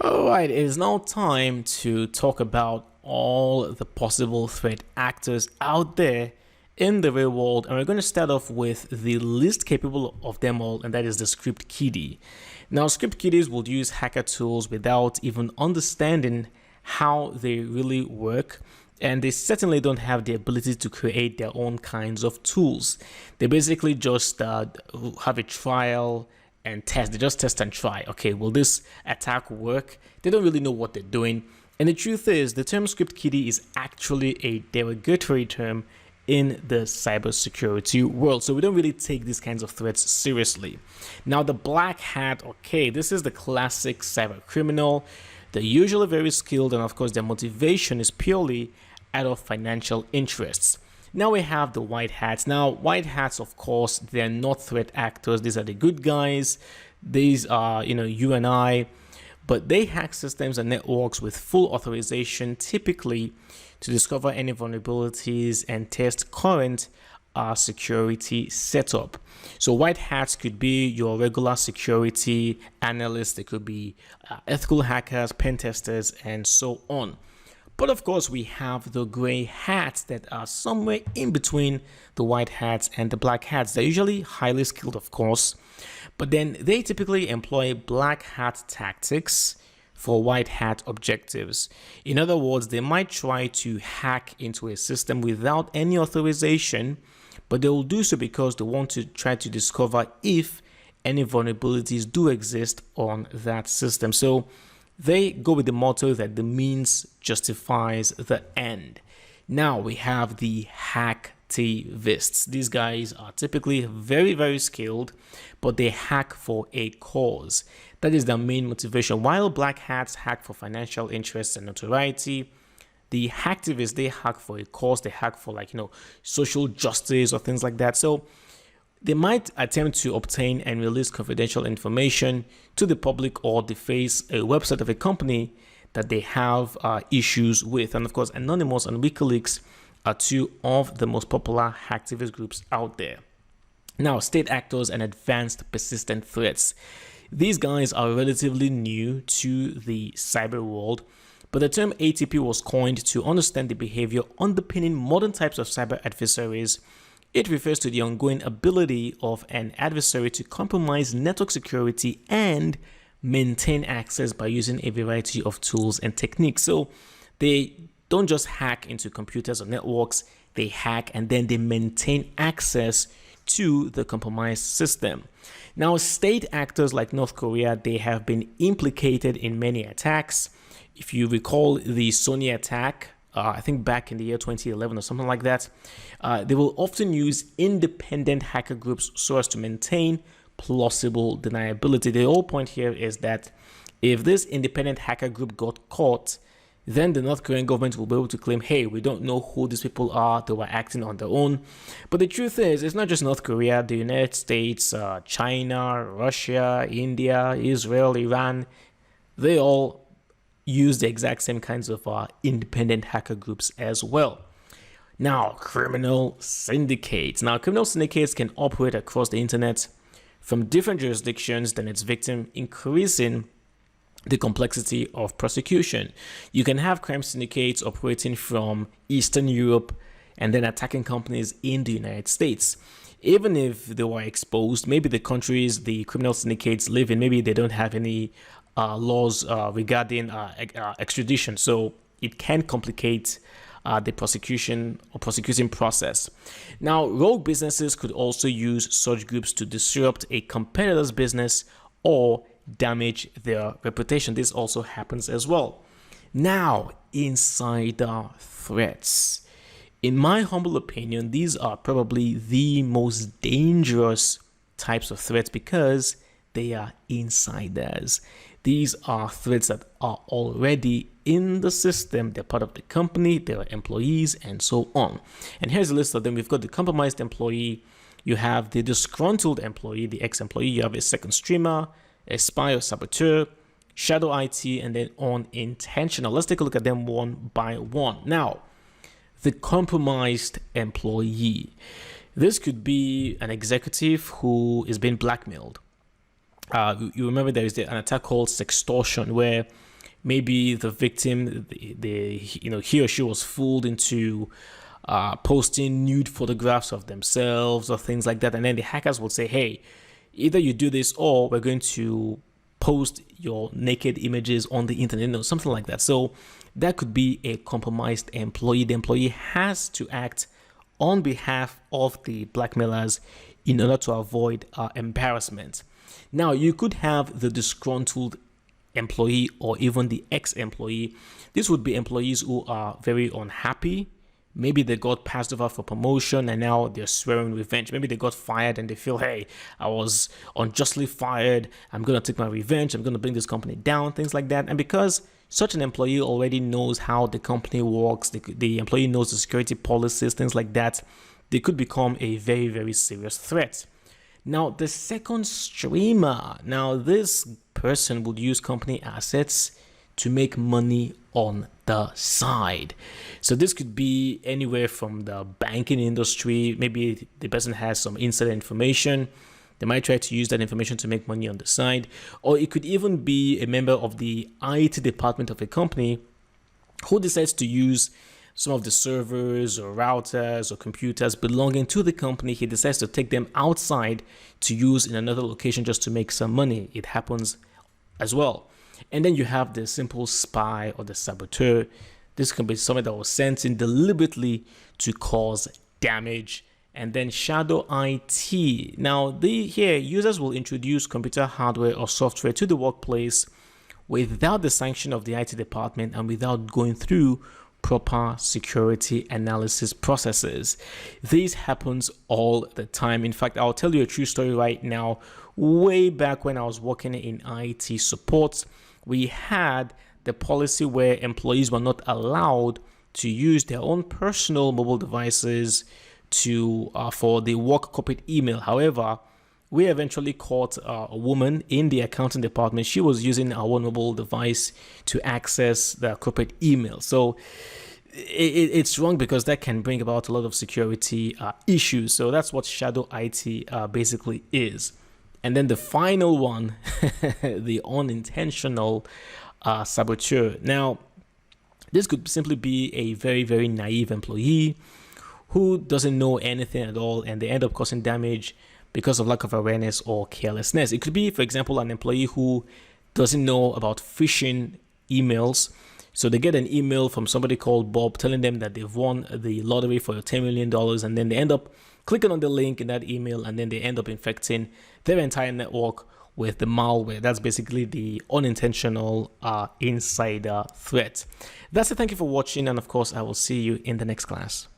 Alright, it is now time to talk about all the possible threat actors out there in the real world, and we're going to start off with the least capable of them all, and that is the script kiddie. Now, script kiddies will use hacker tools without even understanding how they really work, and they certainly don't have the ability to create their own kinds of tools. They basically just have a trial and test. They just test and try. Okay, will this attack work? They don't really know what they're doing. And the truth is, the term script kiddie is actually a derogatory term in the cybersecurity world. So we don't really take these kinds of threats seriously. Now, the black hat, okay, this is the classic cyber criminal. They're usually very skilled, and of course, their motivation is purely out of financial interests. Now we have the white hats. Now, white hats, of course, they're not threat actors. These are the good guys. These are, you and I. But they hack systems and networks with full authorization, typically to discover any vulnerabilities and test current security setup. So white hats could be your regular security analysts. They could be ethical hackers, pen testers, and so on. But of course, we have the gray hats that are somewhere in between the white hats and the black hats. They're usually highly skilled, of course, but then they typically employ black hat tactics for white hat objectives. In other words, they might try to hack into a system without any authorization, but they will do so because they want to try to discover if any vulnerabilities do exist on that system. So they go with the motto that the means justifies the end. Now we have the hacktivists. These guys are typically very, very skilled, but they hack for a cause. That is their main motivation. While black hats hack for financial interests and notoriety, the hacktivists, they hack for a cause. They hack for social justice or things like that. So they might attempt to obtain and release confidential information to the public or deface a website of a company that they have issues with. And of course, Anonymous and WikiLeaks are two of the most popular hacktivist groups out there. Now, state actors and advanced persistent threats. These guys are relatively new to the cyber world, but the term ATP was coined to understand the behavior underpinning modern types of cyber adversaries. It refers to the ongoing ability of an adversary to compromise network security and maintain access by using a variety of tools and techniques. So they don't just hack into computers or networks, they hack and then they maintain access to the compromised system. Now, state actors like North Korea, they have been implicated in many attacks. If you recall the Sony attack, I think back in the year 2011 or something like that, they will often use independent hacker groups so as to maintain plausible deniability. The whole point here is that if this independent hacker group got caught, then the North Korean government will be able to claim, hey, we don't know who these people are, they were acting on their own. But the truth is, it's not just North Korea, the United States, China, Russia, India, Israel, Iran, they all use the exact same kinds of independent hacker groups as well. Now, criminal syndicates. Now, criminal syndicates can operate across the internet from different jurisdictions than its victim, increasing the complexity of prosecution. You can have crime syndicates operating from Eastern Europe and then attacking companies in the United States. Even if they were exposed, maybe the countries the criminal syndicates live in, maybe they don't have any laws regarding extradition, so it can complicate the prosecution or prosecuting process. Now, rogue businesses could also use such groups to disrupt a competitor's business or damage their reputation. This also happens as well. Now, insider threats. In my humble opinion, these are probably the most dangerous types of threats because they are insiders. These are threats that are already in the system. They're part of the company, they're employees, and so on. And here's a list of them. We've got the compromised employee, you have the disgruntled employee, the ex-employee, you have a second streamer, a spy or saboteur, shadow IT, and then unintentional. Let's take a look at them one by one. Now, the compromised employee. This could be an executive who is being blackmailed. You remember there is an attack called sextortion, where maybe the victim, he or she was fooled into posting nude photographs of themselves or things like that, and then the hackers would say, hey, either you do this or we're going to post your naked images on the internet, something like that. So that could be a compromised employee. The employee has to act on behalf of the blackmailers in order to avoid embarrassment. Now, you could have the disgruntled employee or even the ex-employee. This would be employees who are very unhappy. Maybe they got passed over for promotion and now they're swearing revenge. Maybe they got fired and they feel, hey, I was unjustly fired. I'm going to take my revenge. I'm going to bring this company down, things like that. And because such an employee already knows how the company works, the employee knows the security policies, things like that, they could become a very, very serious threat. Now, the second streamer. Now, this person would use company assets to make money on the side. So this could be anywhere from the banking industry. Maybe the person has some insider information. They might try to use that information to make money on the side. Or it could even be a member of the IT department of a company who decides to use some of the servers or routers or computers belonging to the company. He decides to take them outside to use in another location just to make some money. It happens as well. And then you have the simple spy or the saboteur. This can be someone that was sent in deliberately to cause damage. And then shadow IT. Now, here users will introduce computer hardware or software to the workplace without the sanction of the IT department and without going through proper security analysis processes. This happens all the time. In fact, I'll tell you a true story right now. Way back when I was working in IT support, we had the policy where employees were not allowed to use their own personal mobile devices for the work corporate email. However, we eventually caught a woman in the accounting department. She was using our own mobile device to access the corporate email. So it's wrong because that can bring about a lot of security issues. So that's what shadow IT basically is. And then the final one, the unintentional saboteur. Now, this could simply be a very, very naive employee who doesn't know anything at all, and they end up causing damage because of lack of awareness or carelessness. It could be, for example, an employee who doesn't know about phishing emails. So they get an email from somebody called Bob telling them that they've won the lottery for $10 million, and then they end up clicking on the link in that email, and then they end up infecting their entire network with the malware. That's basically the unintentional insider threat. That's it. Thank you for watching, and of course, I will see you in the next class.